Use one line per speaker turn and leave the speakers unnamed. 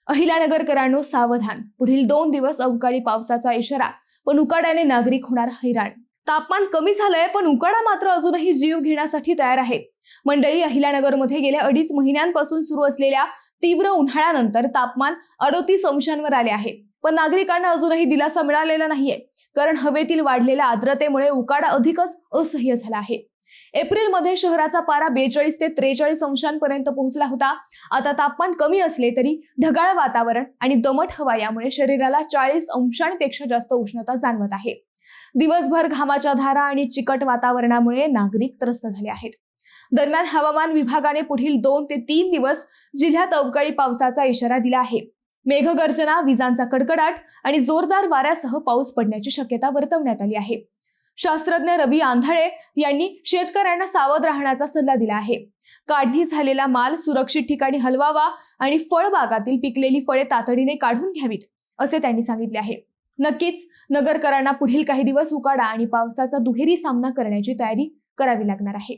अहिल्यानगरकरांनो सावधान, पुढील 2 दिवस अवकाळी पावसाचा इशारा, पण उकाड्याने नागरिक होणार हैराण। तापमान कमी झालंय पण उकाडा मात्र अजूनही जीव घेण्यासाठी तयार आहे। मंडळी, अहिल्यानगरमध्ये गेल्या 2.5 महिन्यांपासून सुरू असलेल्या तीव्र उन्हाळ्यानंतर तापमान 38 अंशांवर आले आहे, पण नागरिकांना अजूनही दिलासा मिळालेला नाहीये, कारण हवेतील वाढलेल्या आर्द्रतेमुळे उकाडा अधिकच असह्य झाला आहे। एप्रिलमध्ये शहराचा पारा 42 ते 43 अंशांपर्यंत पोहोचला होता। आता तापमान कमी असले तरी ढगाळ वातावरण आणि दमट हवा यामुळे शरीराला 40 अंशांपेक्षा जास्त उष्णता जाणवत आहे। दिवसभर घामाच्या धारा आणि चिकट वातावरणामुळे नागरिक त्रस्त झाले आहेत। दरम्यान हवामान विभागाने पुढील 2 ते 3 दिवस जिल्ह्यात अवकाळी पावसाचा इशारा दिला आहे। मेघगर्जना, विजांचा कडकडाट आणि जोरदार वाऱ्यासह पाऊस पडण्याची शक्यता वर्तवण्यात आली आहे। शास्त्रज्ञ रवी आंधळे यांनी शेतकऱ्यांना सावध राहण्याचा सल्ला दिला आहे। काढणी झालेला माल सुरक्षित ठिकाणी हलवावा आणि फळबागातील पिकलेली फळे तातडीने काढून घ्यावीत, असे त्यांनी सांगितले आहे। नक्कीच नगरकरांना पुढील काही दिवस उकाडा आणि पावसाचा दुहेरी सामना करण्याची तयारी करावी लागणार आहे।